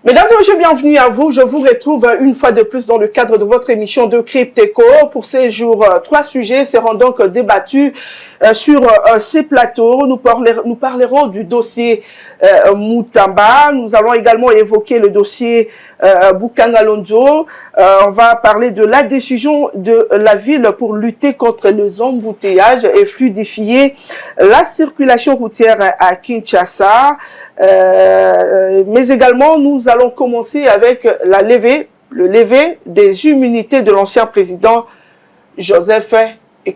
Mesdames et messieurs, bienvenue à vous. Je vous retrouve une fois de plus dans le cadre de votre émission de Crypteco. Pour ces jours, 3 sujets seront donc débattus sur ces plateaux. Nous parlerons du dossier Moutamba. Nous allons également évoquer le dossier Bukanga Lonzo. On va parler de la décision de la ville pour lutter contre les embouteillages et fluidifier la circulation routière à Kinshasa. Mais également, nous allons commencer avec le lever des immunités de l'ancien président Joseph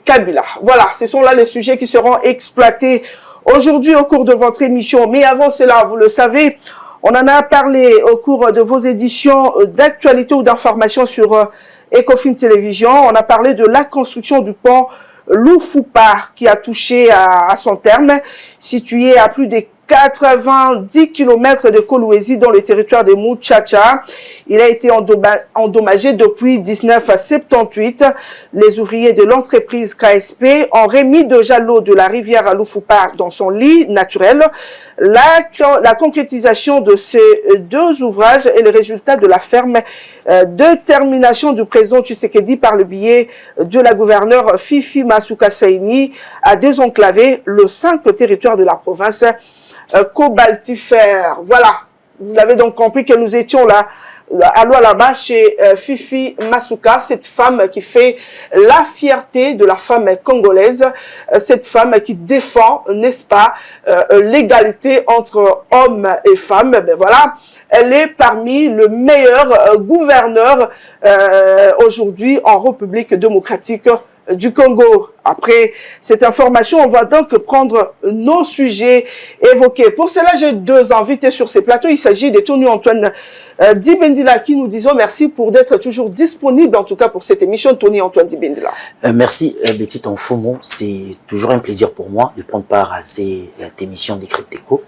Kabila. Voilà, ce sont là les sujets qui seront exploités aujourd'hui au cours de votre émission. Mais avant cela, vous le savez, on en a parlé au cours de vos éditions d'actualité ou d'information sur Ecofin Télévision. On a parlé de la construction du pont Loufupa qui a touché à son terme, situé à plus de 90 km de Kolwezi dans le territoire de Muchacha. Il a été endommagé depuis 1978. Les ouvriers de l'entreprise KSP ont remis déjà l'eau de la rivière à Loufupa dans son lit naturel. La concrétisation de ces deux ouvrages est le résultat de la ferme détermination du président Tshisekedi par le biais de la gouverneure Fifi Masuka Saini à désenclaver le 5 territoires de la province cobaltifère. Voilà, vous l'avez donc compris que nous étions là, là-bas chez Fifi Masuka, cette femme qui fait la fierté de la femme congolaise, cette femme qui défend, n'est-ce pas, l'égalité entre hommes et femmes. Ben voilà, elle est parmi les meilleurs gouverneurs aujourd'hui en République démocratique du Congo. Après cette information, on va donc prendre nos sujets évoqués. Pour cela, j'ai deux invités sur ces plateaux. Il s'agit de Tony Antoine Dibendila qui nous disons merci pour d'être toujours disponible, en tout cas pour cette émission. Tony Antoine Dibendila. Merci Betty Tonfumo, c'est toujours un plaisir pour moi de prendre part à cette émission des Crypteco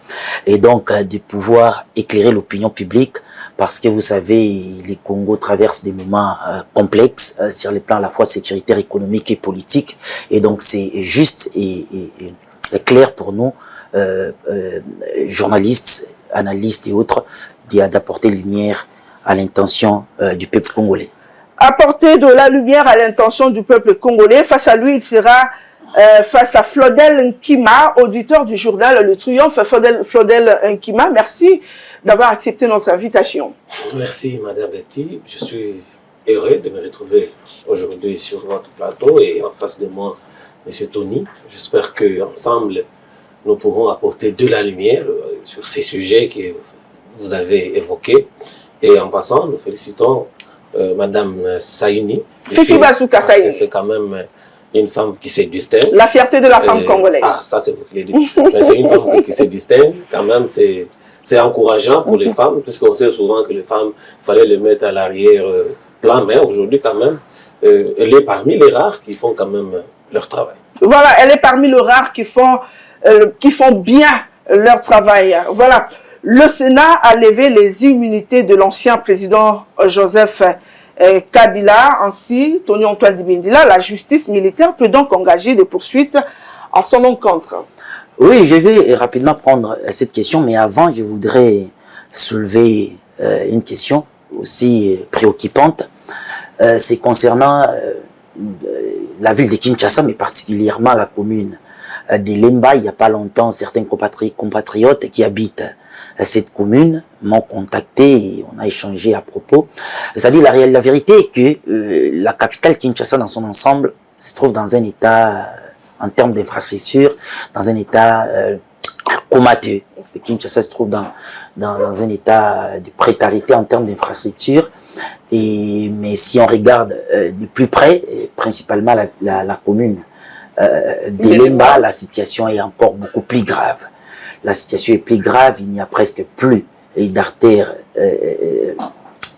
et donc de pouvoir éclairer l'opinion publique parce que vous savez, les Congo traversent des moments complexes sur les plans à la fois sécuritaire, économique et politique et donc c'est juste et clair pour nous, journalistes, analystes et autres, d'apporter lumière à l'intention du peuple congolais. Apporter de la lumière à l'intention du peuple congolais. Face à lui, il sera face à Flodel Nkima, auditeur du journal Le Triomphe. Flodel Nkima, merci d'avoir accepté notre invitation. Merci Madame Betty, je suis heureux de me retrouver aujourd'hui sur votre plateau et en face de moi, Monsieur Tony. J'espère qu'ensemble, nous pourrons apporter de la lumière sur ces sujets que vous avez évoqués. Et en passant, nous félicitons Madame Saini. Fifi Masuka Saini. C'est quand même une femme qui se distingue. La fierté de la femme congolaise. Ah, ça c'est vous qui l'avez dit. Mais c'est une femme qui se distingue. Quand même, c'est encourageant pour les femmes, puisqu'on sait souvent que les femmes, il fallait les mettre à l'arrière-plan. Mais aujourd'hui, quand même, elle est parmi les rares qui font quand même leur travail. Voilà, elle est parmi les rares qui font bien leur travail. Voilà. Le Sénat a levé les immunités de l'ancien président Joseph Kabila. Ainsi, Tony Antoine Dibendila, la justice militaire peut donc engager des poursuites en son encontre. Oui, je vais rapidement prendre cette question, mais avant, je voudrais soulever une question aussi préoccupante. C'est concernant la ville de Kinshasa, mais particulièrement la commune de Lemba. Il n'y a pas longtemps, certains compatriotes qui habitent cette commune m'ont contacté et on a échangé à propos. C'est-à-dire la vérité est que la capitale Kinshasa dans son ensemble se trouve dans un état, en termes d'infrastructure, dans un état comateux. Kinshasa se trouve dans un état de précarité en termes d'infrastructure. Mais si on regarde de plus près, principalement la commune de Lemba, la situation est encore beaucoup plus grave. La situation est plus grave, il n'y a presque plus d'artères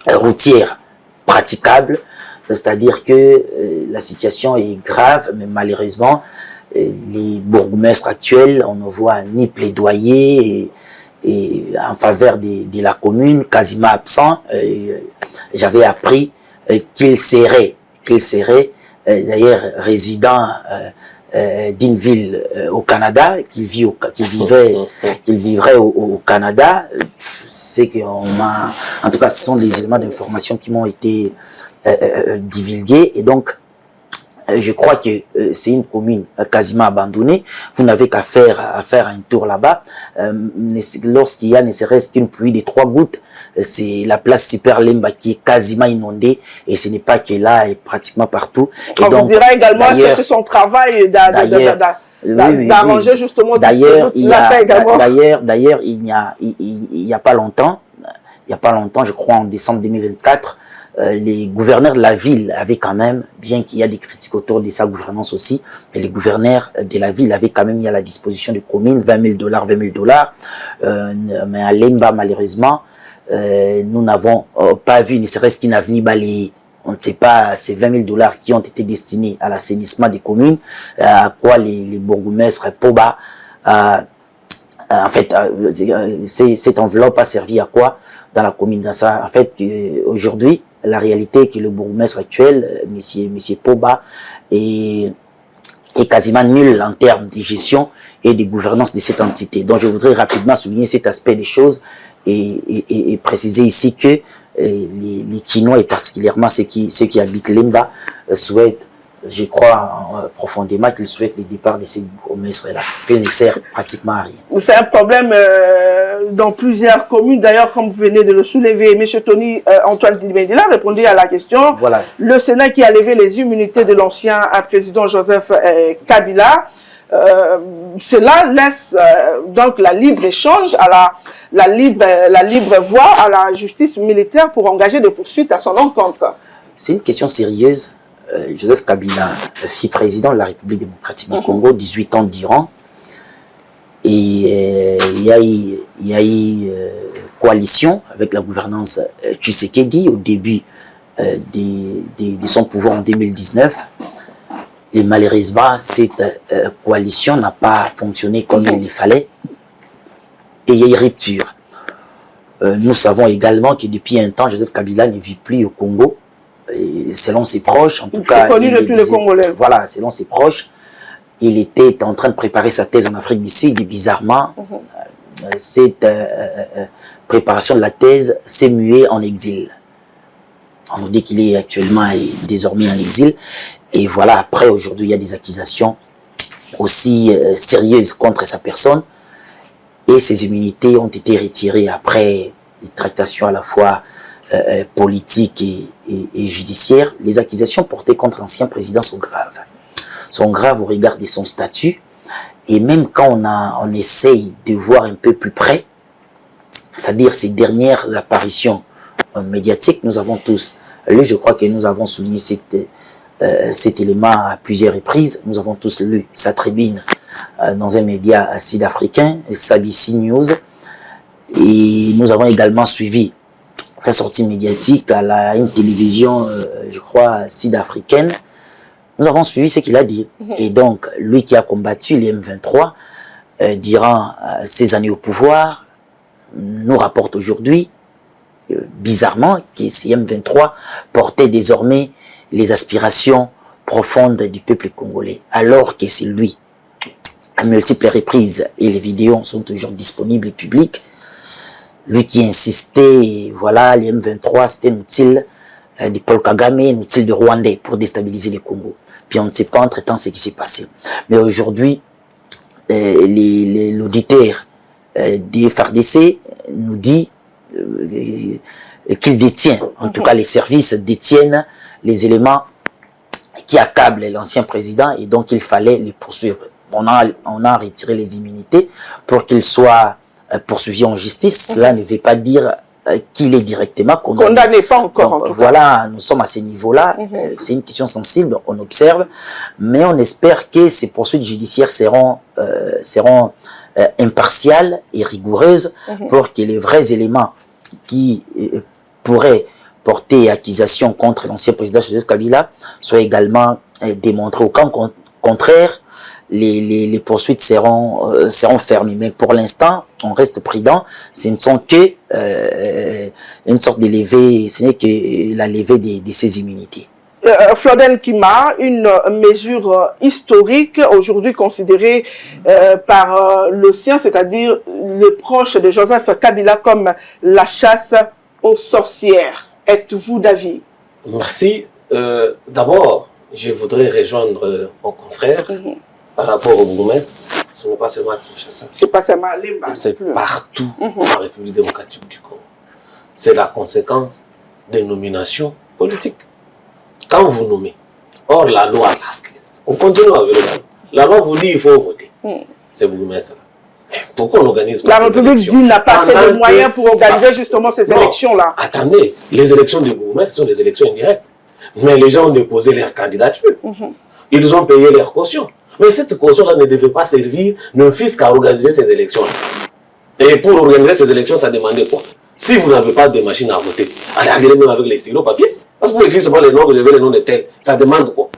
routières praticables. C'est-à-dire que la situation est grave, mais malheureusement, les bourgmestres actuels, on ne voit ni plaidoyer et en faveur de la commune, quasiment absent. J'avais appris qu'il serait d'ailleurs résident d'une ville au Canada, qu'il vivrait au Canada, c'est qu'on m'a, en tout cas, ce sont des éléments d'information qui m'ont été divulgués, et donc je crois que c'est une commune quasiment abandonnée. Vous n'avez qu'à faire un tour là-bas. Lorsqu'il y a ne serait-ce qu'une pluie de 3 gouttes, c'est la place Super Lemba qui est quasiment inondée, et ce n'est pas que là, et pratiquement partout. Et on donc, dirait également que c'est son travail d'arranger justement d'ailleurs, il y a pas longtemps, je crois en décembre 2024, les gouverneurs de la ville avaient quand même, bien qu'il y a des critiques autour de sa gouvernance aussi, mais les gouverneurs de la ville avaient quand même mis à la disposition des communes $20 000, $20 000. Mais à Lemba, malheureusement, nous n'avons pas vu, ne serait-ce qu'une avenue balayée. On ne sait pas ces $20 000 qui ont été destinés à l'assainissement des communes, à quoi les bourgmestres Poba, en fait, cette enveloppe a servi à quoi dans la commune. Dans ça, en fait, aujourd'hui, la réalité est que le bourgmestre actuel, monsieur Poba, est quasiment nul en termes de gestion et de gouvernance de cette entité. Donc, je voudrais rapidement souligner cet aspect des choses et préciser ici que les Quinois, et particulièrement ceux qui habitent Lemba, souhaitent, je crois profondément qu'ils souhaitent le départ de ces bourgmestres-là, qu'ils ne servent pratiquement à rien. C'est un problème dans plusieurs communes. D'ailleurs, comme vous venez de le soulever, M. Tony Antoine Dibendila a répondu à la question. Voilà. Le Sénat qui a levé les immunités de l'ancien président Joseph Kabila, cela laisse donc la libre échange à la libre voie à la justice militaire pour engager des poursuites à son encontre. C'est une question sérieuse. Joseph Kabila fut président de la République démocratique du Congo, 18 ans durant, et il y a eu coalition avec la gouvernance Tshisekedi au début de son pouvoir en 2019, et malheureusement cette coalition n'a pas fonctionné comme il le fallait, et il y a eu rupture. Nous savons également que depuis un temps, Joseph Kabila ne vit plus au Congo. Et selon ses proches, en tout cas, voilà, selon ses proches, il était en train de préparer sa thèse en Afrique du Sud, et bizarrement, cette préparation de la thèse s'est muée en exil. On nous dit qu'il est actuellement et désormais en exil, et voilà, après, aujourd'hui, il y a des accusations aussi sérieuses contre sa personne, et ses immunités ont été retirées après des tractations à la fois politiques et judiciaires. Les accusations portées contre l'ancien président sont graves. Sont graves au regard de son statut. Et même quand on essaye de voir un peu plus près, c'est-à-dire ces dernières apparitions médiatiques, nous avons tous lu, je crois que nous avons souligné cet élément à plusieurs reprises, nous avons tous lu sa tribune dans un média sud-africain, SABC News, et nous avons également suivi sa sortie médiatique à une télévision, je crois, sud-africaine. Nous avons suivi ce qu'il a dit. Et donc, lui qui a combattu les M23 durant ses années au pouvoir, nous rapporte aujourd'hui, bizarrement, que ces M23 portaient désormais les aspirations profondes du peuple congolais, alors que c'est lui, à multiples reprises, et les vidéos sont toujours disponibles et publiques, lui qui insistait, voilà, les M23, c'était inutile de Paul Kagame, inutile de Rwandais pour déstabiliser le Congo. Puis on ne sait pas entre-temps ce qui s'est passé. Mais aujourd'hui, l'auditeur des FARDC nous dit qu'il détient, en tout cas les services détiennent les éléments qui accablent l'ancien président, et donc il fallait les poursuivre. On a retiré les immunités pour qu'il soit poursuivi en justice. Cela ne veut pas dire qu'il est directement condamné. Condamné, pas encore. Donc, voilà, nous sommes à ce niveau-là. C'est une question sensible, on observe, mais on espère que ces poursuites judiciaires seront impartiales et rigoureuses pour que les vrais éléments qui pourraient porter accusation contre l'ancien président Joseph Kabila soient également démontrés. Au cas contraire, les poursuites seront fermées. Mais pour l'instant, on reste prudent. Ce ne sont que une sorte de levée, ce n'est que la levée de ces immunités. Floden Kima, une mesure historique aujourd'hui considérée par le sien, c'est-à-dire les proches de Joseph Kabila, comme la chasse aux sorcières. Êtes-vous d'avis? Merci. D'abord, je voudrais rejoindre mon confrère par rapport au bourgmestre. Ce n'est pas seulement Kinshasa. C'est pas seulement à Limba. C'est partout en République démocratique du Congo. C'est la conséquence des nominations politiques. Quand vous nommez, or la loi, on continue avec la loi vous dit il faut voter. C'est bourgmestre. Pourquoi on n'organise pas la ces République élections? dit n'a pas assez de moyens pour organiser justement ces élections-là. Attendez, les élections de bourgmestre sont des élections indirectes. Mais les gens ont déposé leur candidature. Ils ont payé leur caution. Mais cette caution-là ne devait pas servir ne fût-ce qu'à organiser ces élections-là. Et pour organiser ces élections, ça demandait quoi? Si vous n'avez pas de machine à voter, allez même avec les stylos papier. Parce que pour écrire seulement les noms, que je veux les noms de tels, ça demande quoi?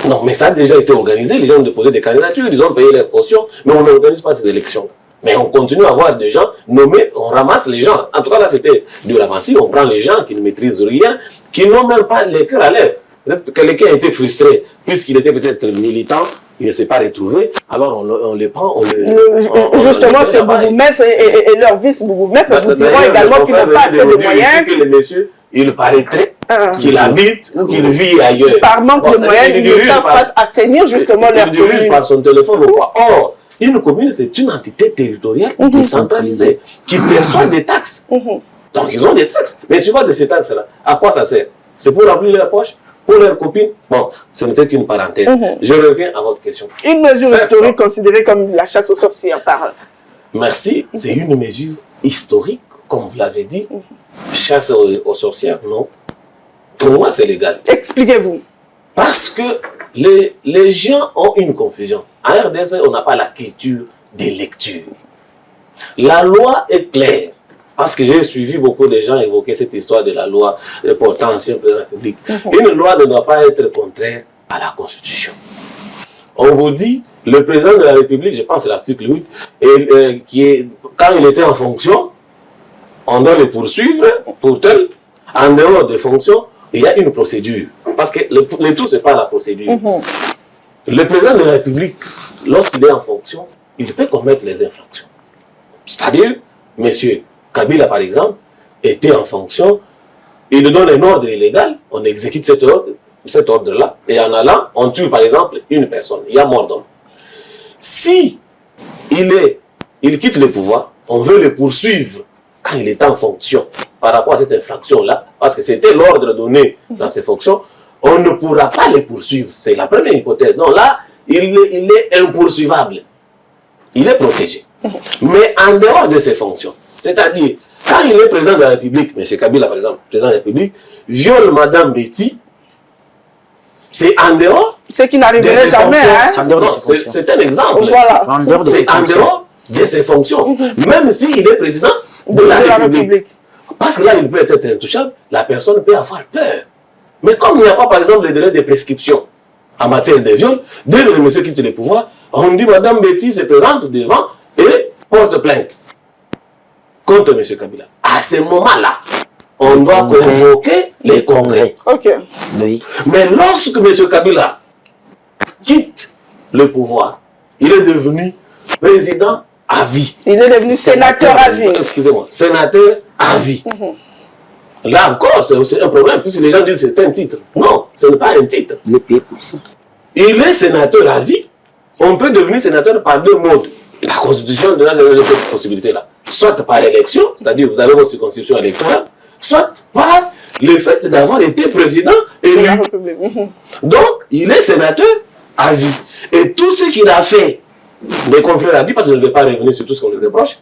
Non, mais ça a déjà été organisé, les gens ont déposé des candidatures, ils ont payé leur caution, mais on n'organise pas ces élections. Mais on continue à avoir des gens nommés, on ramasse les gens. En tout cas, là, c'était du ramassis, on prend les gens qui ne maîtrisent rien, qui n'ont même pas les cœurs à lèvres. Peut-être que quelqu'un a été frustré, puisqu'il était peut-être militant, il ne s'est pas retrouvé, alors on les prend, justement, ces bourgmestres et leurs vice-bourgmestres vous diront également qu'ils n'ont pas assez de moyens. Que le monsieur, il paraîtrait qu'il habite ou qu'il vit ailleurs. Par manque de moyens, ils ne savent pas assainir justement leur commune. Il dirige par son téléphone ou quoi. Or, une commune, c'est une entité territoriale décentralisée qui perçoit des taxes. Donc, ils ont des taxes. Mais souvent de ces taxes-là, à quoi ça sert? C'est pour remplir leur poche? Pour leurs copines? Bon, ce n'était qu'une parenthèse. Je reviens à votre question. Une mesure historique considérée comme la chasse aux sorcières par... Merci. C'est une mesure historique, comme vous l'avez dit. Chasse aux sorcières, non. Pour moi, c'est légal. Expliquez-vous. Parce que les gens ont une confusion. En RDC, on n'a pas la culture des lectures. La loi est claire. Parce que j'ai suivi beaucoup de gens évoquer cette histoire de la loi portant ancien président de la République. Une loi ne doit pas être contraire à la Constitution. On vous dit, le président de la République, je pense c'est l'article 8, quand il était en fonction, on doit le poursuivre pour tel. En dehors des fonctions, il y a une procédure. Parce que le tout, ce n'est pas la procédure. Le président de la République, lorsqu'il est en fonction, il peut commettre les infractions. C'est-à-dire, monsieur Kabila, par exemple, était en fonction, il donne un ordre illégal, on exécute cet ordre-là, et en allant, on tue, par exemple, une personne. Il y a mort d'homme. Si il quitte le pouvoir, on veut le poursuivre quand il est en fonction par rapport à cette infraction-là, parce que c'était l'ordre donné dans ses fonctions, on ne pourra pas le poursuivre. C'est la première hypothèse. Donc là, il est impoursuivable. Il est protégé. Mais en dehors de ses fonctions, c'est-à-dire, quand il est président de la République, M. Kabila par exemple, président de la République, viole Madame Betty, c'est en dehors. Ce qui n'arriverait jamais. C'est un exemple. Voilà. C'est en dehors de ses fonctions. Même s'il est président de la République. Parce que là, il peut être intouchable, la personne peut avoir peur. Mais comme il n'y a pas, par exemple, le délai de prescription en matière de viol, dès que le monsieur quitte le pouvoir, on dit Madame Betty se présente devant et porte plainte contre M. Kabila. À ce moment-là, on doit convoquer les congrès. Ok. Oui. Mais lorsque M. Kabila quitte le pouvoir, il est devenu président à vie. Il est devenu sénateur à vie. Excusez-moi, sénateur à vie. Là encore, c'est aussi un problème, puisque les gens disent que c'est un titre. Non, ce n'est pas un titre. Il est payé pour ça. Il est sénateur à vie. On peut devenir sénateur par deux modes. La Constitution donne cette possibilité-là. Soit par élection, c'est-à-dire vous avez votre circonscription électorale, soit par le fait d'avoir été président élu. Donc, il est sénateur à vie. Et tout ce qu'il a fait, mes confrères ont dit, parce que je ne vais pas revenir sur tout ce qu'on lui reproche,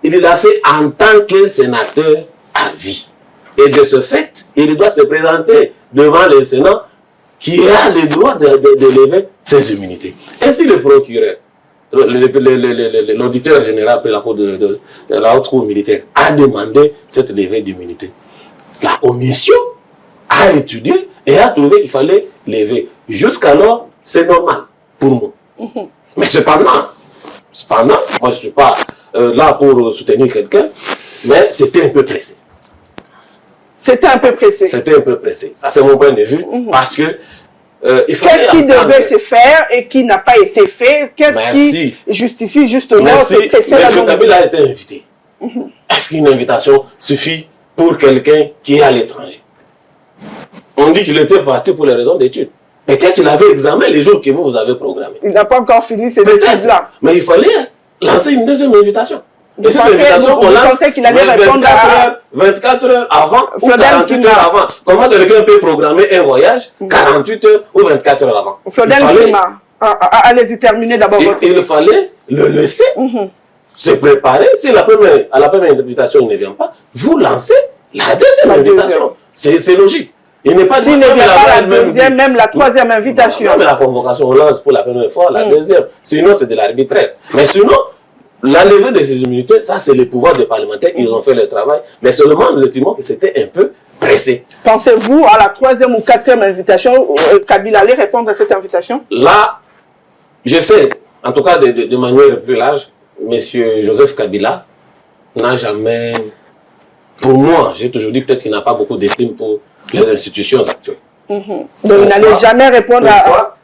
il l'a fait en tant que sénateur à vie. Et de ce fait, il doit se présenter devant le Sénat qui a le droit de lever ses immunités. Ainsi, le procureur, l'auditeur général de la haute cour militaire a demandé cette levée d'immunité. La commission a étudié et a trouvé qu'il fallait lever. Jusqu'alors, c'est normal pour moi. Mais cependant, moi je ne suis pas là pour soutenir quelqu'un, mais c'était un peu pressé. C'était un peu pressé. C'était un peu pressé. Ça, c'est mon point de vue. Parce que qu'est-ce qui devait se faire et qui n'a pas été fait? Qu'est-ce qui justifie justement ce presser la M. Kabila a été invité. Est-ce qu'une invitation suffit pour quelqu'un qui est à l'étranger? On dit qu'il était parti pour les raisons d'études. Peut-être qu'il avait examen les jours que vous avez programmés. Il n'a pas encore fini ses études-là. Mais il fallait lancer une deuxième invitation. Et cette invitation, on lance qu'il allait répondre 24 heures avant ou 48 heures avant. Comment quelqu'un peut programmer un voyage 48 heures ou 24 heures avant? Allez-y, terminez d'abord votre... Il fallait le laisser se préparer. Si à la première invitation, il ne vient pas, vous lancez la deuxième invitation. C'est logique. Il n'est pas dit s'il ne vient pas la deuxième, même la troisième invitation. Non, mais la convocation, on lance pour la première fois, la deuxième. Sinon, c'est de l'arbitraire. Mais sinon, la levée de ces immunités, ça, c'est le pouvoir des parlementaires. Ils ont fait leur travail. Mais seulement, nous estimons que c'était un peu pressé. Pensez-vous à la troisième ou quatrième invitation, Kabila allait répondre à cette invitation? Là, je sais, en tout cas de manière plus large, M. Joseph Kabila n'a jamais, pour moi, j'ai toujours dit peut-être qu'il n'a pas beaucoup d'estime pour les institutions actuelles. Donc il n'allait jamais répondre à...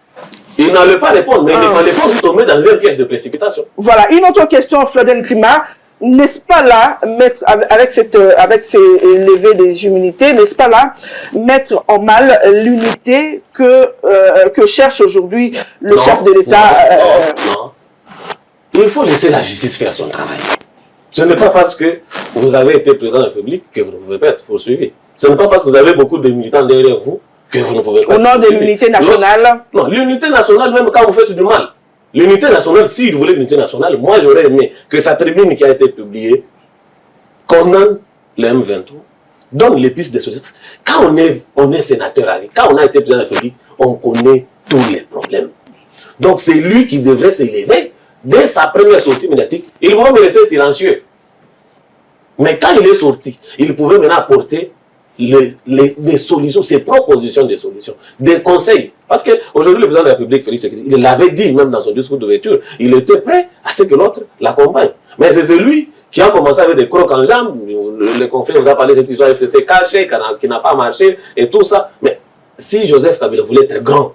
Il n'allait pas répondre, mais il ne fallait pas se tomber dans un piège de précipitation. Voilà, une autre question, Floden Klima. N'est-ce pas là, avec ces levées des immunités, n'est-ce pas là mettre en mal l'unité que cherche aujourd'hui le chef de l'État? Non. Il faut laisser la justice faire son travail. Ce n'est pas parce que vous avez été président de la République que vous ne pouvez pas être poursuivi. Ce n'est pas parce que vous avez beaucoup de militants derrière vous que vous ne pouvez pas être poursuivi. Au nom de l'unité nationale? Non, l'unité nationale, même quand vous faites du mal. L'unité nationale, s'il voulait l'unité nationale, moi j'aurais aimé que sa tribune qui a été publiée condamne le M23, donne les pistes de solution. Quand on est sénateur à vie, quand on a été président de la République, on connaît tous les problèmes. Donc c'est lui qui devrait s'élever. Dès sa première sortie médiatique, il pouvait rester silencieux. Mais quand il est sorti, il pouvait maintenant apporter des solutions, ses propositions de solutions, des conseils. Parce qu'aujourd'hui, le président de la République, Félix Tshisekedi, il l'avait dit même dans son discours d'ouverture, il était prêt à ce que l'autre l'accompagne. Mais c'est celui qui a commencé avec des crocs en jambes, le conflit vous a parlé de cette histoire FCC cachée, qui n'a pas marché, et tout ça. Mais si Joseph Kabila voulait être grand,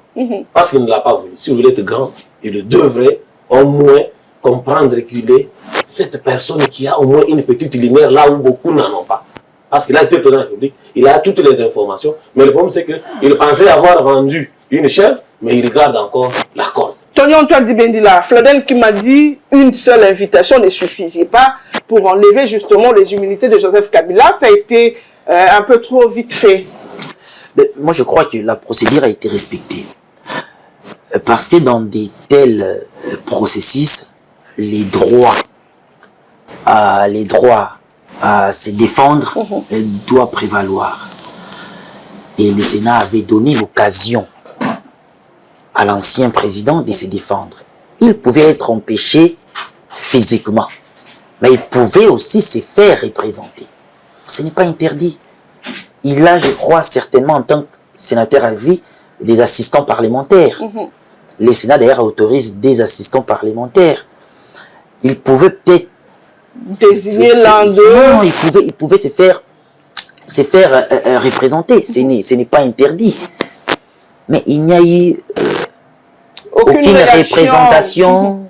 parce qu'il ne l'a pas voulu, s'il voulait être grand, il devrait au moins comprendre qu'il est cette personne qui a au moins une petite lumière là où beaucoup n'en ont pas. Parce qu'il a été président de la République, il a toutes les informations, mais le problème c'est qu'il pensait avoir vendu une chèvre, mais il regarde encore la corde. Tony Antoine Dibendila, Floden qui m'a dit une seule invitation ne suffisait pas pour enlever justement les immunités de Joseph Kabila. Ça a été un peu trop vite fait. Mais moi je crois que la procédure a été respectée. Parce que dans des tels processus, les droits à se défendre doivent prévaloir. Et le Sénat avait donné l'occasion à l'ancien président de se défendre. Il pouvait être empêché physiquement, mais il pouvait aussi se faire représenter. Ce n'est pas interdit. Il a, je crois, certainement en tant que sénateur à vie, des assistants parlementaires. Le Sénat d'ailleurs autorise des assistants parlementaires. Il pouvait peut-être désigner l'un d'eux. Non, il pouvait se faire représenter. Ce n'est pas interdit. Mais il n'y a eu aucune représentation.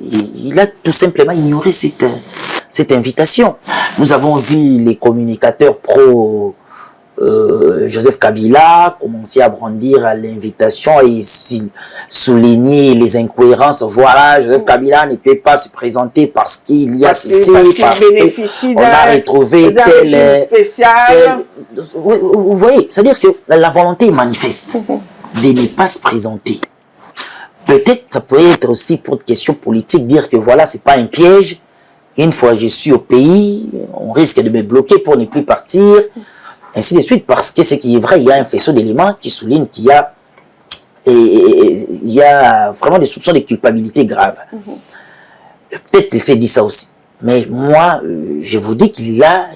Il a tout simplement ignoré cette invitation. Nous avons vu les communicateurs pro Joseph Kabila commencer à brandir à l'invitation et souligner les incohérences. Voilà, Joseph Kabila ne peut pas se présenter parce qu'il y a ceci, parce qu'on a retrouvé tel spécial. Vous voyez, c'est-à-dire que la volonté est manifeste de ne pas se présenter. Peut-être ça peut être aussi pour une question politique, dire que voilà, c'est pas un piège. Une fois je suis au pays, on risque de me bloquer pour ne plus partir. Ainsi de suite, parce que ce qui est vrai, il y a un faisceau d'éléments qui souligne qu'il y a vraiment des soupçons de culpabilité grave. Peut-être qu'il s'est dit ça aussi. Mais moi, je vous dis qu'il a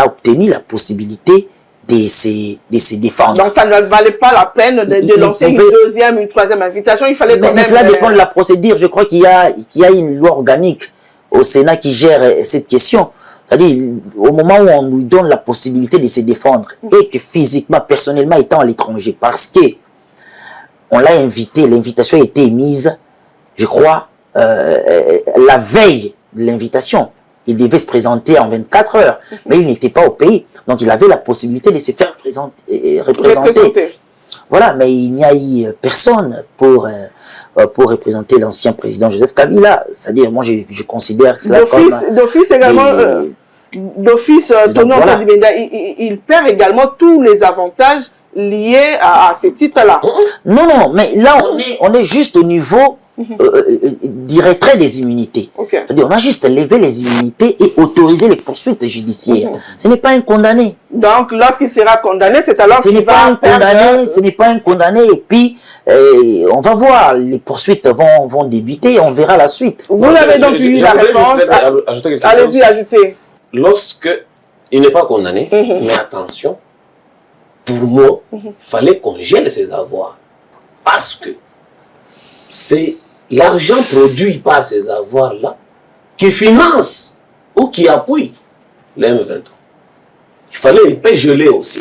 obtenu la possibilité de se défendre. Donc ça ne valait pas la peine de lancer une deuxième, une troisième invitation. Il fallait quand même... Mais cela dépend de la procédure. Je crois qu'il y a une loi organique au Sénat qui gère cette question. C'est-à-dire, au moment où on nous donne la possibilité de se défendre, et que physiquement, personnellement, étant à l'étranger, parce que on l'a invité, l'invitation a été émise, je crois, la veille de l'invitation. Il devait se présenter en 24 heures, mais il n'était pas au pays. Donc, il avait la possibilité de se faire représenter. Voilà, mais il n'y a eu personne pour représenter l'ancien président Joseph Kabila. C'est-à-dire, moi, je considère cela comme... D'office également, d'office, Tonton Kadibenda, il perd également tous les avantages liés à ces titres-là. Non, mais là, on est juste au niveau du retrait des immunités. Okay. C'est-à-dire, on a juste levé les immunités et autorisé les poursuites judiciaires. Ce n'est pas un condamné. Donc, lorsqu'il sera condamné, c'est alors qu'il va perdre... Ce n'est pas un condamné. Et puis, on va voir, les poursuites vont débuter, on verra la suite. Vous avez donc eu la réponse. Allez-y, ajoutez. Lorsque il n'est pas condamné, mais attention, pour moi, il fallait qu'on gèle ses avoirs. Parce que c'est l'argent produit par ces avoirs-là qui finance ou qui appuie les M23. Il fallait geler aussi.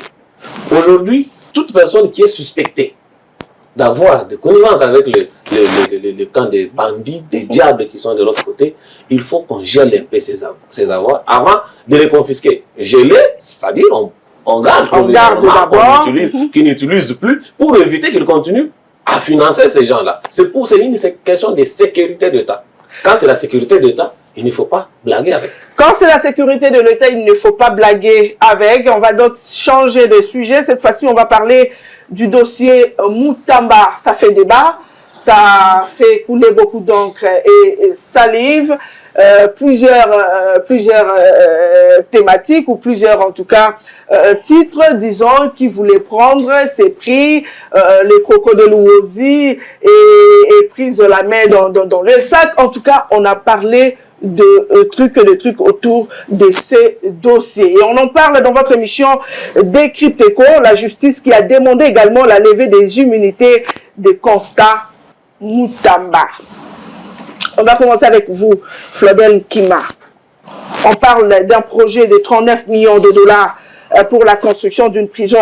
Aujourd'hui, toute personne qui est suspectée d'avoir des connivences avec le camp des bandits, des diables qui sont de l'autre côté, il faut qu'on gèle un peu ces avoirs avant de les confisquer. Geler, c'est-à-dire on garde d'abord, qui n'utilise plus pour éviter qu'ils continuent à financer ces gens-là. C'est une question de sécurité d'État. Quand c'est la sécurité d'État, il ne faut pas blaguer avec. Quand c'est la sécurité de l'État, il ne faut pas blaguer avec. On va donc changer de sujet. Cette fois-ci, on va parler du dossier Moutamba. Ça fait débat, ça fait couler beaucoup d'encre et salive. Plusieurs thématiques ou plusieurs en tout cas titres, disons, qui voulaient prendre ces prix, les crocodiles aussi et prise la main dans le sac. En tout cas, on a parlé de trucs autour de ces dossiers. Et on en parle dans votre émission Décrypte-Éco, la justice qui a demandé également la levée des immunités de Constant Moutamba. On va commencer avec vous, Flobel Kima. On parle d'un projet de 39 millions de dollars pour la construction d'une prison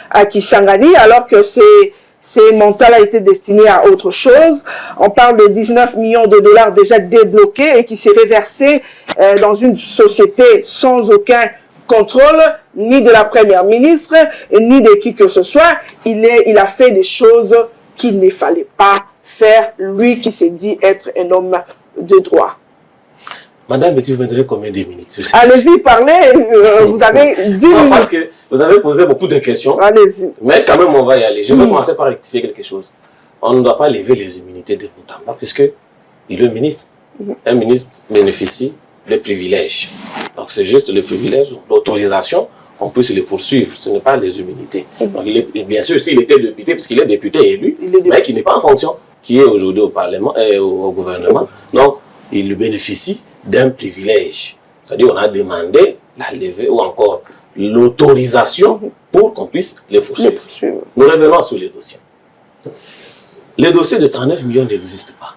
à Kisangani, alors que ces montants a été destiné à autre chose. On parle de 19 millions de dollars déjà débloqués et qui seraient versés dans une société sans aucun contrôle, ni de la première ministre, ni de qui que ce soit. Il a fait des choses qu'il ne fallait pas faire, lui qui s'est dit être un homme de droit. Madame, vous me donnez combien de minutes? Allez-y, parlez, vous avez 10 minutes. Parce que vous avez posé beaucoup de questions. Allez-y. Mais quand même, on va y aller. Je vais commencer par rectifier quelque chose. On ne doit pas lever les immunités de Moutamba, puisque il est ministre. Un ministre bénéficie de privilèges. Donc c'est juste le privilège, l'autorisation qu'on puisse les poursuivre. Ce n'est pas les immunités. Donc, bien sûr, s'il était député, puisqu'il est député élu, mais qui n'est pas en fonction, qui est aujourd'hui au Parlement et au gouvernement, donc il bénéficie d'un privilège. C'est-à-dire qu'on a demandé la levée ou encore l'autorisation pour qu'on puisse les poursuivre. Nous revenons sur les dossiers. Les dossiers de 39 millions n'existent pas.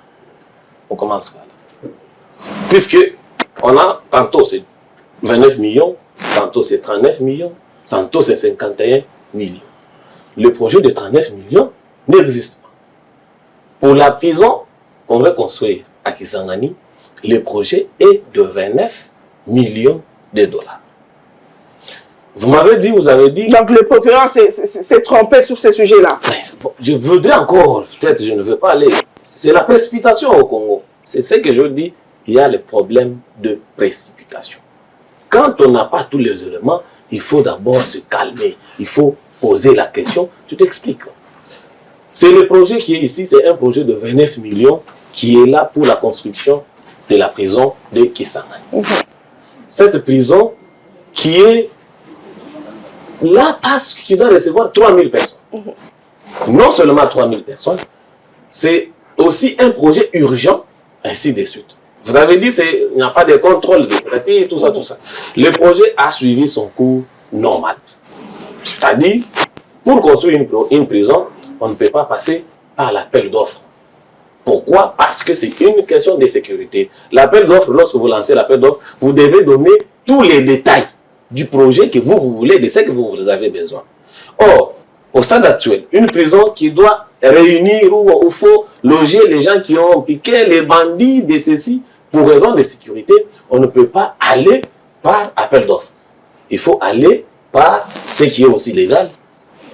On commence par là. Puisque on a, tantôt c'est 29 millions, tantôt c'est 39 millions, tantôt c'est 51 millions. Le projet de 39 millions n'existe pas. Pour la prison qu'on veut construire à Kisangani, le projet est de 29 millions de dollars. Vous m'avez dit, vous avez dit... Donc le procureur s'est trompé sur ces sujets-là. Je voudrais encore, peut-être je ne veux pas aller... C'est la précipitation au Congo. C'est ce que je dis, il y a le problème de précipitation. Quand on n'a pas tous les éléments, il faut d'abord se calmer. Il faut poser la question, tu t'expliques. C'est le projet qui est ici, c'est un projet de 29 millions qui est là pour la construction de la prison de Kisangani. Cette prison qui est là parce qu'il doit recevoir 3000 personnes. Non seulement 3000 personnes, c'est aussi un projet urgent, ainsi de suite. Vous avez dit qu'il n'y a pas de contrôle de pratique, tout ça, tout ça. Le projet a suivi son cours normal. C'est-à-dire, pour construire une prison, on ne peut pas passer par l'appel d'offres. Pourquoi? Parce que c'est une question de sécurité. L'appel d'offres, lorsque vous lancez l'appel d'offres, vous devez donner tous les détails du projet que vous voulez, de ce que vous avez besoin. Or, au stade actuel, une prison qui doit réunir où il faut loger les gens qui ont piqué, les bandits de ceci, pour raison de sécurité, on ne peut pas aller par appel d'offres. Il faut aller par ce qui est aussi légal,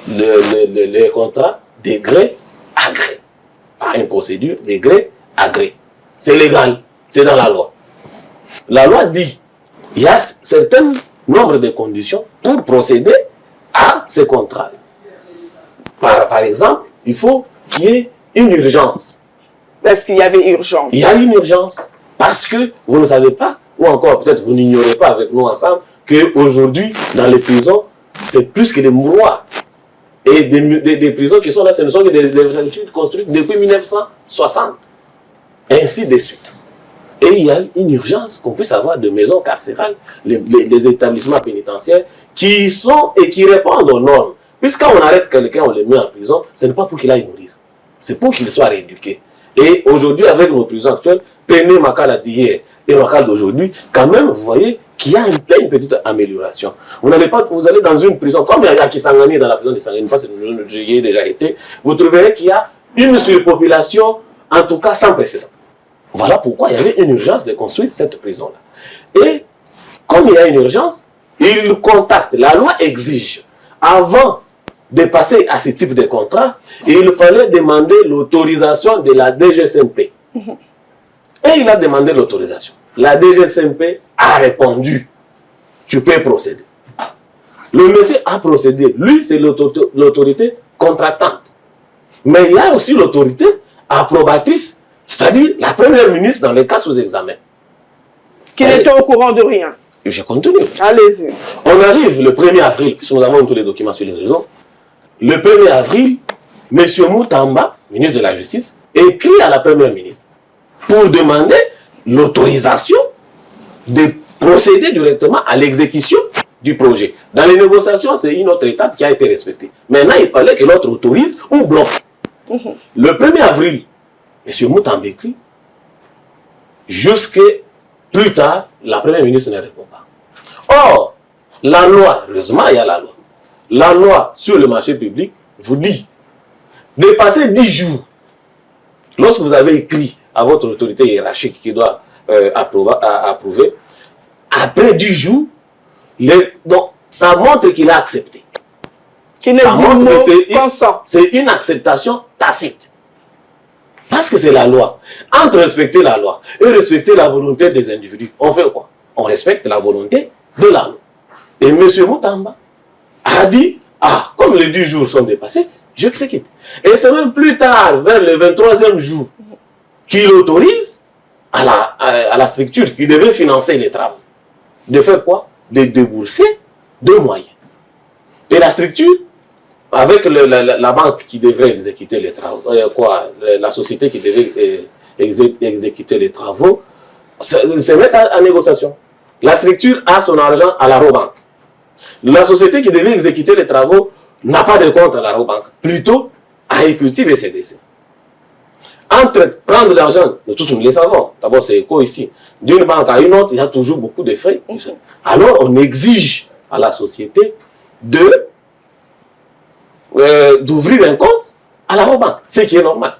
les contrats de gré à gré, par une procédure de gré à gré. C'est légal, c'est dans la loi. La loi dit il y a un certain nombre de conditions pour procéder à ces contrats-là. Par exemple, il faut qu'il y ait une urgence. Est-ce qu'il y avait urgence? Il y a une urgence parce que vous ne savez pas, ou encore peut-être vous n'ignorez pas avec nous ensemble, qu'aujourd'hui, dans les prisons, c'est plus que des mouroirs. Et des prisons qui sont là, ce ne sont que des études construites depuis 1960. Ainsi de suite. Et il y a une urgence qu'on puisse avoir de maisons carcérales, les établissements pénitentiaires qui sont et qui répondent aux normes. Puisqu'on arrête quelqu'un, on le met en prison, ce n'est pas pour qu'il aille mourir. C'est pour qu'il soit rééduqué. Et aujourd'hui, avec nos prisons actuelles, prenez Makala d'hier et Makala d'aujourd'hui, quand même, vous voyez qu'il y a une petite amélioration. Vous allez dans une prison, comme il y a Kisangani dans la prison de Kisangani, parce que j'y ai déjà été, vous trouverez qu'il y a une surpopulation, en tout cas sans précédent. Voilà pourquoi il y avait une urgence de construire cette prison-là. Et comme il y a une urgence, il contacte, la loi exige, avant de passer à ce type de contrat, il fallait demander l'autorisation de la DGCMP. Et il a demandé l'autorisation. La DGCMP a répondu, tu peux procéder. Le monsieur a procédé. Lui, c'est l'autorité contractante. Mais il y a aussi l'autorité approbatrice, c'est-à-dire la première ministre dans les cas sous examen. Qui n'était au courant de rien. Je continue. Allez-y. On arrive le 1er avril, puisque nous avons tous les documents sur les réseaux. Le 1er avril, M. Moutamba, ministre de la Justice, écrit à la première ministre pour demander l'autorisation de procéder directement à l'exécution du projet. Dans les négociations, c'est une autre étape qui a été respectée. Maintenant, il fallait que l'autre autorise ou bloque. Le 1er avril, M. Moutamba écrit, jusque plus tard, la première ministre ne répond pas. Or, la loi, heureusement, il y a la loi. La loi sur le marché public vous dit de passer 10 jours. Lorsque vous avez écrit à votre autorité hiérarchique qui doit approuver, après 10 jours, donc, ça montre qu'il a accepté. Qui ne dit consent. C'est une acceptation tacite. Parce que c'est la loi. Entre respecter la loi et respecter la volonté des individus, on fait quoi? On respecte la volonté de la loi. Et M. Moutamba a dit, comme les 10 jours sont dépassés, j'exécute. Et c'est même plus tard, vers le 23e jour, qu'il autorise à la structure qui devait financer les travaux de faire quoi? De débourser 2 moyens. Et la structure, avec la banque qui devrait exécuter les travaux, la société qui devait exécuter les travaux, se met en négociation. La structure a son argent à la Robank. La société qui devait exécuter les travaux n'a pas de compte à la Robank, plutôt à Equity BCDC. Entre prendre l'argent, nous tous nous le savons, d'abord c'est éco ici, d'une banque à une autre, il y a toujours beaucoup de frais. Alors on exige à la société d'ouvrir un compte à la Robank, ce qui est normal.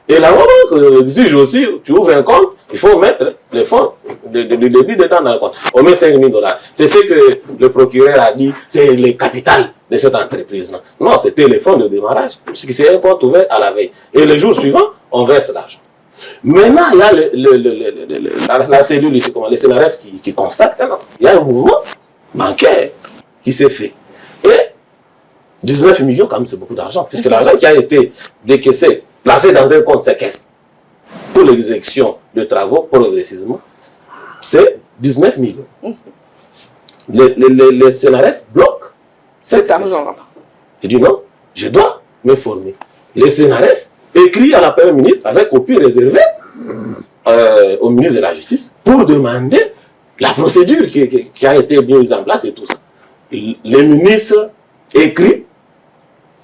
Et la Robank exige aussi, tu ouvres un compte, il faut mettre les fonds de débit dedans dans le compte. On met 5 000 $. C'est ce que le procureur a dit, c'est le capital de cette entreprise-là. Non, c'était les fonds de démarrage, puisque c'est un compte ouvert à la veille. Et le jour suivant, on verse l'argent. Maintenant, il y a la cellule ici, le CNRF qui constate qu'il y a un mouvement bancaire qui s'est fait. Et 19 millions, quand même, c'est beaucoup d'argent, puisque l'argent qui a été décaissé, placé dans un compte séquestre pour l'exécution de travaux progressivement, c'est 19 millions. Le CNRF bloque cet argent. Il dit non, je dois me former. Le CNRF écrit à la première ministre avec copie réservée au ministre de la Justice pour demander la procédure qui a été bien mise en place et tout ça. Le ministre écrit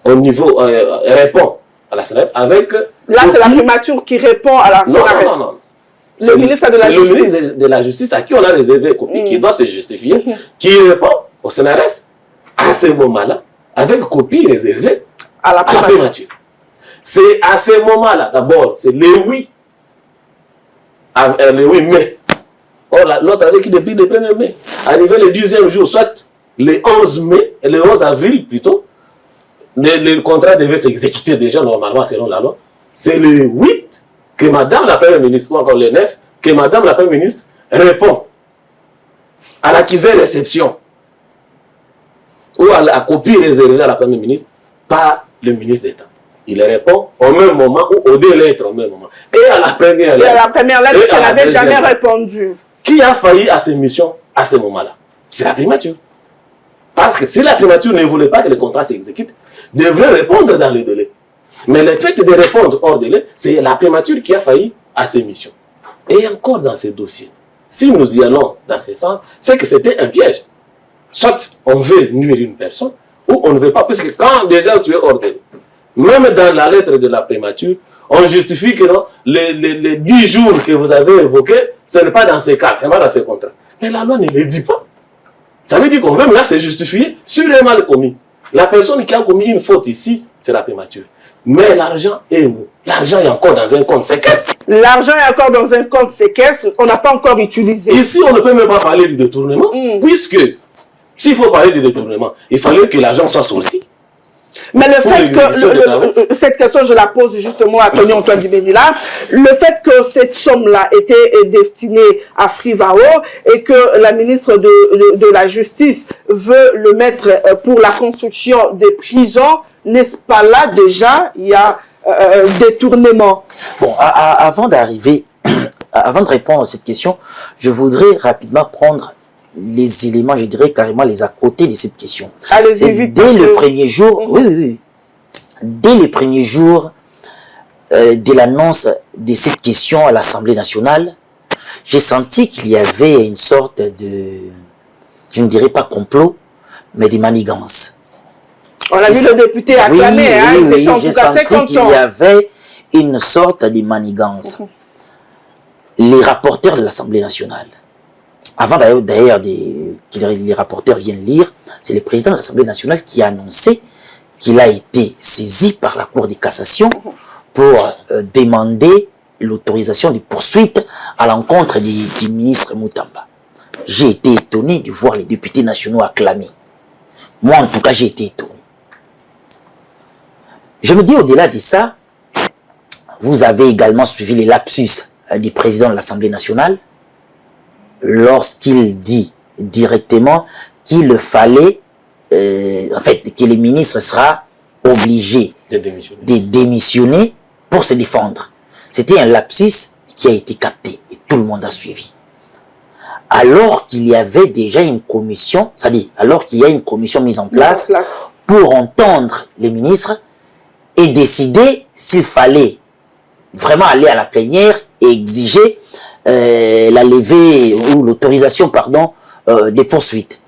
au niveau, répond à la SENAREF avec... Là, c'est la primature qui répond à la SENAREF. Non. Le ministre de la Justice. Le ministre de la Justice à qui on a réservé copie, qui doit se justifier, qui répond au SENAREF à ce moment-là, avec copie réservée à la primature. C'est à ce moment-là, d'abord, c'est le 8 mai. Or, l'autre avait qui depuis le 1er mai. Arrivé le 10e jour, soit le 11 mai, le 11 avril plutôt, le contrat devait s'exécuter déjà normalement selon la loi. C'est le 8 que Madame la Première ministre, ou encore le 9, que Madame la Première ministre répond à l'accusé réception ou à la copie réservée à la Première ministre par le ministre d'État. Il répond au même moment ou aux deux lettres au même moment. Et à la première lettre. Et à la première lettre qu'elle n'avait jamais répondu. Qui a failli à ses missions à ce moment-là? C'est la primature. Parce que si la primature ne voulait pas que le contrat s'exécute, devrait répondre dans le délai. Mais le fait de répondre hors délai, c'est la primature qui a failli à ses missions. Et encore dans ces dossiers, si nous y allons dans ce sens, c'est que c'était un piège. Soit on veut nuire une personne, ou on ne veut pas. Parce que quand déjà tu es hors délai, même dans la lettre de la primature, on justifie que non, les 10 jours que vous avez évoqués, ce n'est pas dans ces cas, ce n'est pas dans ces contrats. Mais la loi ne le dit pas. Ça veut dire qu'on veut là se justifier sur un mal commis. La personne qui a commis une faute ici, c'est la primature. Mais l'argent est où? L'argent est encore dans un compte séquestre. L'argent est encore dans un compte séquestre, on n'a pas encore utilisé. Ici, on ne peut même pas parler du détournement, puisque s'il faut parler du détournement, il fallait que l'argent soit sorti. Mais le fait que, cette question, je la pose justement à Tony Antoine Dibénila, le fait que cette somme-là était destinée à Frivao et que la ministre de la Justice veut le mettre pour la construction des prisons, n'est-ce pas là déjà, il y a détournement? Bon, avant d'arriver, avant de répondre à cette question, je voudrais rapidement prendre les éléments, je dirais carrément les à côté de cette question. Allez-y vite. Dès le premier jour, oui. Dès le premier jour de l'annonce de cette question à l'Assemblée nationale, j'ai senti qu'il y avait une sorte de, je ne dirais pas complot, mais de manigance. On a vu le député acclamer, oui, j'ai senti qu'il y avait une sorte de manigance. Les rapporteurs de l'Assemblée nationale, avant d'ailleurs que les rapporteurs viennent lire, c'est le président de l'Assemblée nationale qui a annoncé qu'il a été saisi par la Cour de cassation pour demander l'autorisation de poursuite à l'encontre du ministre Moutamba. J'ai été étonné de voir les députés nationaux acclamer. Moi, en tout cas, j'ai été étonné. Je me dis, au-delà de ça, vous avez également suivi les lapsus du président de l'Assemblée nationale lorsqu'il dit directement qu'il fallait, en fait, que le ministre sera obligé de démissionner pour se défendre. C'était un lapsus qui a été capté et tout le monde a suivi. Alors qu'il y avait déjà une commission, c'est-à-dire alors qu'il y a une commission mise en place pour entendre les ministres et décider s'il fallait vraiment aller à la plénière et exiger la levée ou l'autorisation, pardon, des poursuites.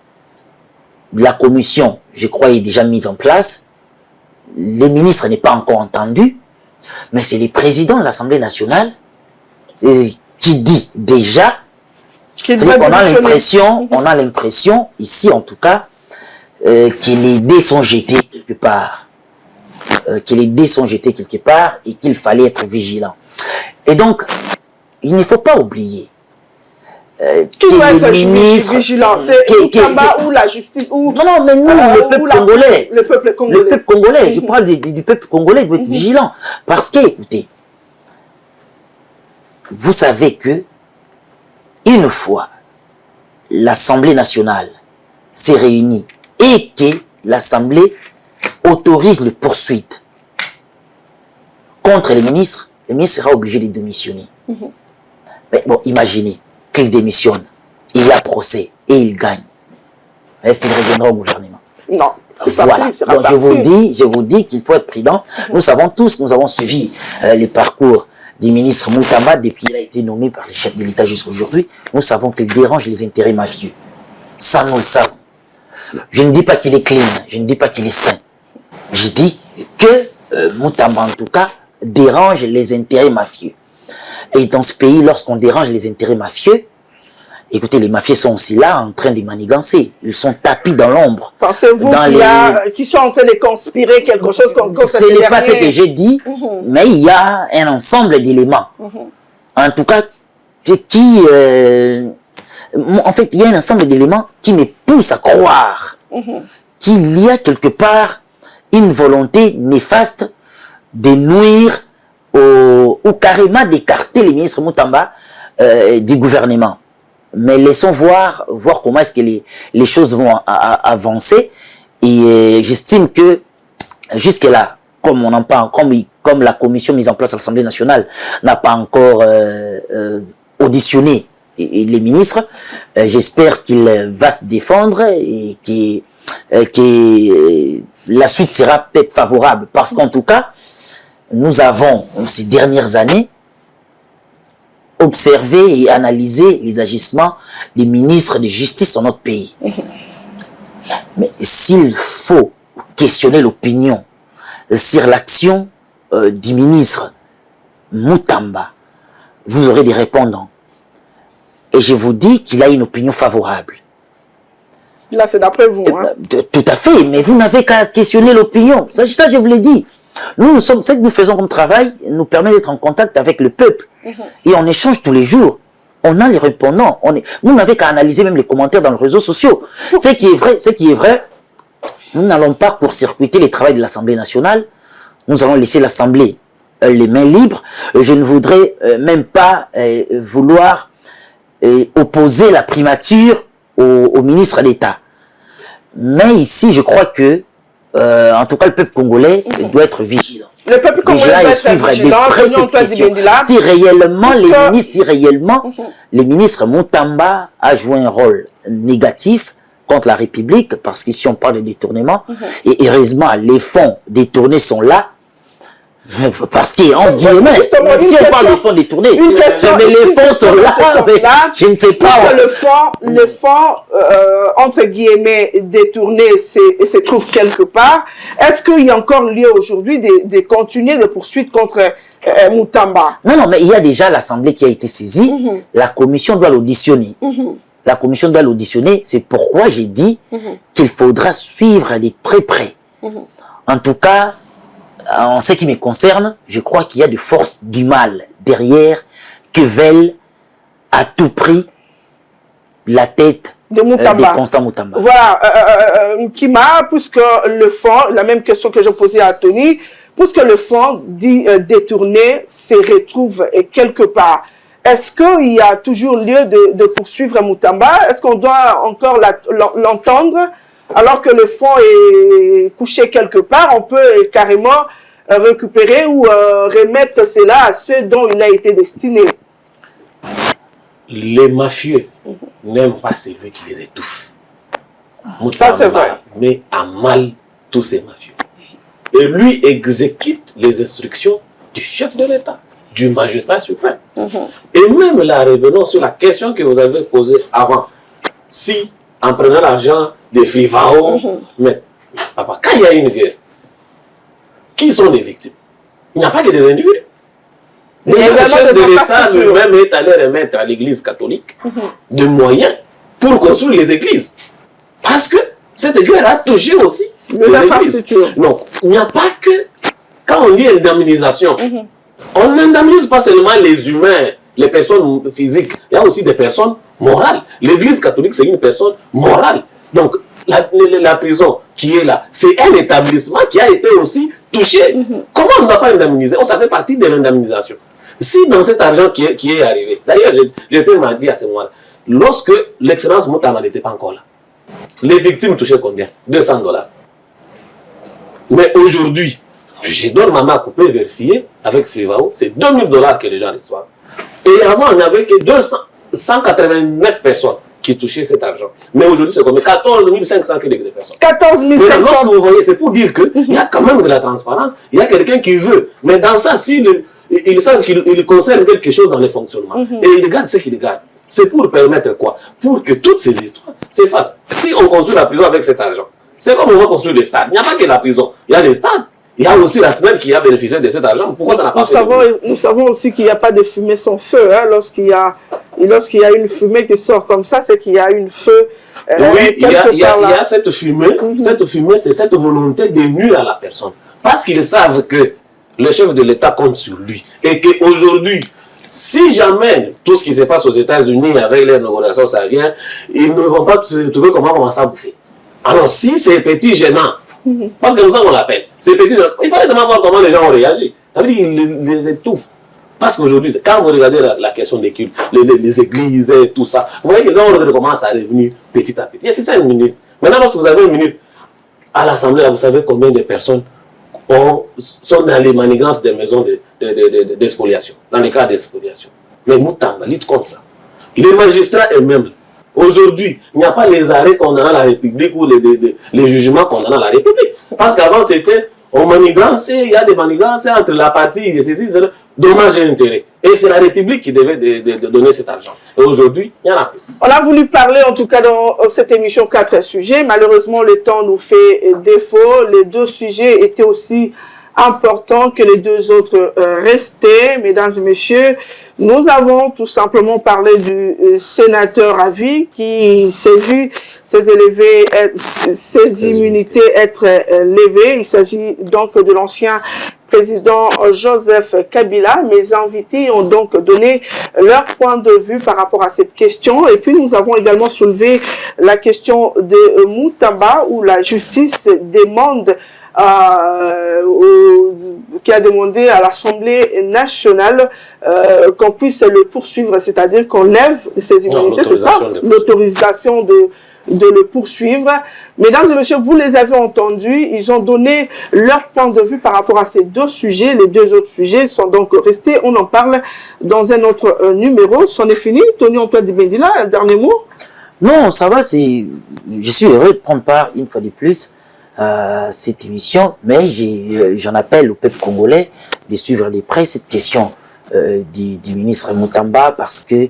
La commission, je crois, est déjà mise en place. Le ministre n'est pas encore entendu, mais c'est le président de l'Assemblée nationale qui dit déjà. On a l'impression, ici en tout cas, que les dés sont jetés quelque part. Et qu'il fallait être vigilant. Et donc, il ne faut pas oublier qui doit être vigilant? C'est Moutamba ou la justice ou... Non, mais nous, le peuple congolais. Le peuple congolais. Le peuple congolais, je parle du peuple congolais, doit être vigilant. Parce que, écoutez, vous savez que, une fois l'Assemblée nationale s'est réunie et que l'Assemblée autorise les poursuites contre les ministres, le ministre sera obligé de démissionner. Mais bon, imaginez qu'il démissionne, il y a procès et il gagne. Est-ce qu'il reviendra au gouvernement? Non. Voilà. Donc je vous dis qu'il faut être prudent. Nous savons tous, nous avons suivi les parcours du ministre Moutamba depuis qu'il a été nommé par le chef de l'État jusqu'à aujourd'hui. Nous savons qu'il dérange les intérêts mafieux. Ça, nous le savons. Je ne dis pas qu'il est clean, je ne dis pas qu'il est sain. Je dis que Moutamba en tout cas, dérange les intérêts mafieux. Et dans ce pays, lorsqu'on dérange les intérêts mafieux, écoutez, les mafieux sont aussi là en train de manigancer. Ils sont tapis dans l'ombre. Pensez-vous qu'ils sont en train de conspirer quelque chose contre ce n'est pas ce que j'ai dit, mais il y a un ensemble d'éléments. En tout cas, en fait, il y a un ensemble d'éléments qui me poussent à croire qu'il y a quelque part une volonté néfaste de nuire ou carrément d'écarter les ministres Moutamba du gouvernement. Mais laissons voir comment est-ce que les choses vont avancer. Et j'estime que jusque-là, comme on en parle, comme la commission mise en place à l'Assemblée nationale n'a pas encore auditionné les ministres, j'espère qu'il va se défendre et que la suite sera peut-être favorable. Parce qu'en tout cas, nous avons, ces dernières années, observé et analysé les agissements des ministres de justice dans notre pays. Mais s'il faut questionner l'opinion sur l'action du ministre Moutamba, vous aurez des répondants. Et je vous dis qu'il a une opinion favorable. Là, c'est d'après vous. Hein? Tout à fait, mais vous n'avez qu'à questionner l'opinion. Ça, je vous l'ai dit. Ce que nous faisons comme travail nous permet d'être en contact avec le peuple. Et on échange tous les jours. On a les répondants. Nous n'avons qu'à analyser même les commentaires dans les réseaux sociaux. Ce qui est vrai, nous n'allons pas court-circuiter les travaux de l'Assemblée nationale. Nous allons laisser l'Assemblée les mains libres. Je ne voudrais même pas vouloir opposer la primature au ministre d'État. Mais ici, je crois que en tout cas, le peuple congolais doit être vigilant. Le peuple congolais doit être vigilant. Si réellement les ministres Moutamba a joué un rôle négatif contre la République, parce qu'ici on parle de détournement, et heureusement les fonds détournés sont là, parce qu'en guillemets, si on parle de fonds détournés, mais les fonds sont là, je ne sais pas. Le fonds, entre guillemets, détourné se trouve quelque part. Est-ce qu'il y a encore lieu aujourd'hui de continuer des poursuites contre Moutamba? Non, mais il y a déjà l'Assemblée qui a été saisie. La commission doit l'auditionner. La commission doit l'auditionner. C'est pourquoi j'ai dit qu'il faudra suivre de très près. En tout cas, en ce qui me concerne, je crois qu'il y a des forces du mal derrière qui veulent à tout prix la tête de Constant Moutamba. Voilà, Kima, puisque le fonds, la même question que je posais à Tony, puisque le fonds dit détourné se retrouve quelque part, est-ce qu'il y a toujours lieu de poursuivre Moutamba? Est-ce qu'on doit encore l'entendre? Alors que le fonds est couché quelque part, on peut carrément récupérer ou remettre cela à ceux dont il a été destiné. Les mafieux n'aiment pas celui qui les étouffe. Ça, c'est vrai. Mais à mal tous ces mafieux. Et lui exécute les instructions du chef de l'État, du magistrat suprême. Et même là, revenons sur la question que vous avez posée avant. Si, en prenant l'argent des Frivao, mais papa, quand il y a une guerre, qui sont les victimes? Il n'y a pas que des individus. Déjà, le chef de l'État lui-même est allé remettre à l'Église catholique de moyens pour construire les églises. Parce que cette guerre a touché aussi les églises. Donc, il n'y a pas que, quand on dit indemnisation, on n'indemnise pas seulement les humains, les personnes physiques, il y a aussi des personnes morales. L'Église catholique, c'est une personne morale. Donc, la prison qui est là, c'est un établissement qui a été aussi touché. Comment on ne va pas indemniser? Ça fait partie de l'indemnisation. Si dans cet argent qui est arrivé, d'ailleurs, j'ai tellement dit à ce moment-là, lorsque l'excellence Moutamba n'était pas encore là, les victimes touchaient combien? 200 $. Mais aujourd'hui, je donne ma main à couper, vérifier avec Frivao, c'est 2000 $ que les gens reçoivent. Et avant, on n'avait que 189 personnes qui touchaient cet argent. Mais aujourd'hui, c'est combien? 14 500 personnes. 14 500. Mais lorsque vous voyez, c'est pour dire qu'il y a quand même de la transparence, il y a quelqu'un qui veut. Mais dans ça, ils savent qu'ils conservent quelque chose dans le fonctionnement. Et ils gardent ce qu'ils gardent. C'est pour permettre quoi? Pour que toutes ces histoires s'effacent. Si on construit la prison avec cet argent, c'est comme on va construire les stades. Il n'y a pas que la prison. Il y a les stades, Il y a aussi la SNEL qui a bénéficié de cet argent. Pourquoi ça n'a pas fait? Nous savons aussi qu'il n'y a pas de fumée sans feu. Hein. Lorsqu'il y a une fumée qui sort comme ça, c'est qu'il y a une feu. Oui, il y a cette fumée. Cette fumée, c'est cette volonté de nuire à la personne. Parce qu'ils savent que le chef de l'État compte sur lui. Et qu'aujourd'hui, si jamais tout ce qui se passe aux États-Unis avec les négociations, ça vient, ils ne vont pas se retrouver comment on va s'en bouffer. Alors si c'est petit gênant, parce que comme ça on l'appelle, c'est petit gênant, il fallait seulement voir comment les gens ont réagi. Ça veut dire qu'ils les étouffent. Parce qu'aujourd'hui, quand vous regardez la question des cultes, les églises et tout ça, vous voyez que l'ordre commence à revenir petit à petit. Et c'est ça un ministre. Maintenant, lorsque vous avez un ministre à l'Assemblée, vous savez combien de personnes sont dans les manigances des maisons d'expoliation, dans les cas d'expoliation. Mais Moutamba lutte contre ça. Les magistrats eux-mêmes, aujourd'hui, il n'y a pas les arrêts condamnant la République ou les jugements condamnant la République. Parce qu'avant, c'était on manigance, il y a des manigances entre la partie et ceci, c'est dommage et intérêt. Et c'est la République qui devait donner cet argent. Et aujourd'hui, il y en a plus. On a voulu parler, en tout cas, dans cette émission, 4 sujets. Malheureusement, le temps nous fait défaut. Les 2 sujets étaient aussi importants que les 2 autres restaient. Mesdames et messieurs, nous avons tout simplement parlé du sénateur à vie qui s'est vu ses immunités être levées. Il s'agit donc de l'ancien président Joseph Kabila. Mes invités ont donc donné leur point de vue par rapport à cette question. Et puis nous avons également soulevé la question de Moutamba où la justice demande qui a demandé à l'Assemblée nationale qu'on puisse le poursuivre, c'est-à-dire qu'on lève ses immunités, c'est ça, l'autorisation de le poursuivre. Mesdames et messieurs, vous les avez entendus, ils ont donné leur point de vue par rapport à ces 2 sujets. Les 2 autres sujets sont donc restés. On en parle dans un autre numéro. C'en est fini. Tony Antoine Dibendila, un dernier mot? Non, ça va, je suis heureux de prendre part une fois de plus à cette émission, mais j'en appelle au peuple congolais de suivre de près cette question du ministre Moutamba parce que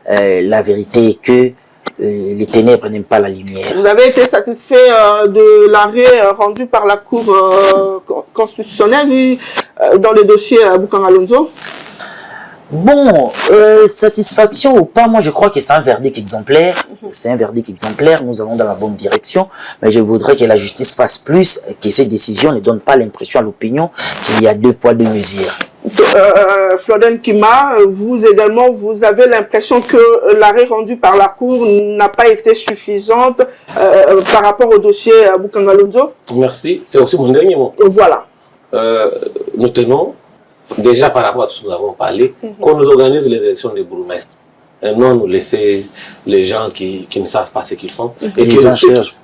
la vérité est que les ténèbres n'aiment pas la lumière. Vous avez été satisfait de l'arrêt rendu par la Cour constitutionnelle dans le dossier Boukan Alonso? Bon, satisfaction ou pas, moi je crois que c'est un verdict exemplaire. C'est un verdict exemplaire, nous allons dans la bonne direction, mais je voudrais que la justice fasse plus, que ces décisions ne donnent pas l'impression à l'opinion qu'il y a 2 poids 2 mesures. Floden Kima, vous également, vous avez l'impression que l'arrêt rendu par la Cour n'a pas été suffisante par rapport au dossier Boukan Alonso? Merci, c'est aussi mon dernier mot. Voilà. Nous tenons, déjà par rapport à tout ce que nous avons parlé, qu'on nous organise les élections des bourgmestres. Et non nous laisser les gens qui ne savent pas ce qu'ils font. Et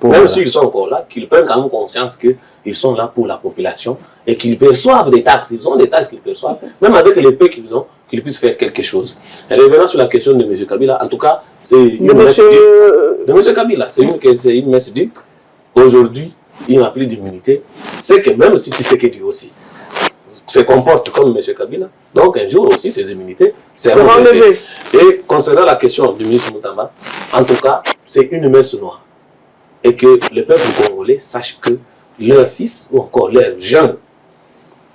même s'ils sont encore là, qu'ils prennent quand même conscience qu'ils sont là pour la population et qu'ils perçoivent des taxes. Ils ont des taxes qu'ils perçoivent. Même avec les paix qu'ils ont, qu'ils puissent faire quelque chose. Et revenant sur la question de M. Kabila, en tout cas, c'est une messe dite. De M. Kabila, c'est une messe dite. Aujourd'hui, il n'a plus d'immunité. C'est que même si Tshisekedi aussi se comporte comme M. Kabila, donc un jour aussi ses immunités seront levées. Et concernant la question du ministre Moutamba, en tout cas, c'est une messe noire. Et que le peuple congolais sache que leur fils, ou encore leur jeune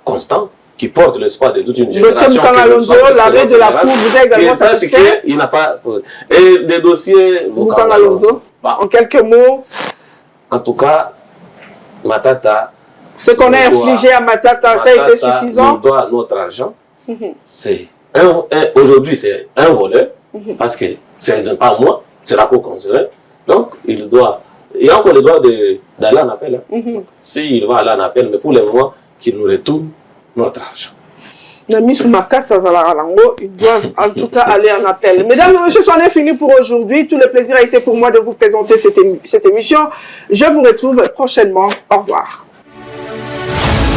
constant, qui porte l'espoir de toute une génération. M. Alonso, l'arrêt de la Cour vous a également satisfait. Il n'a pas... Et des dossiers... M. Alonso, en quelques mots. En tout cas, Matata... Ce qu'on a infligé à Matata, ça a été suffisant. Nous doit notre argent. Aujourd'hui, c'est un voleur, parce que ce n'est pas moi, c'est la Cour constitutionnelle. Donc, il y a encore le droit d'aller en appel. S'il va aller en appel, mais pour le moment, qu'il nous retourne notre argent. Ils doivent en tout cas aller en appel. Mesdames et messieurs, c'en est fini pour aujourd'hui. Tout le plaisir a été pour moi de vous présenter cette émission. Je vous retrouve prochainement. Au revoir.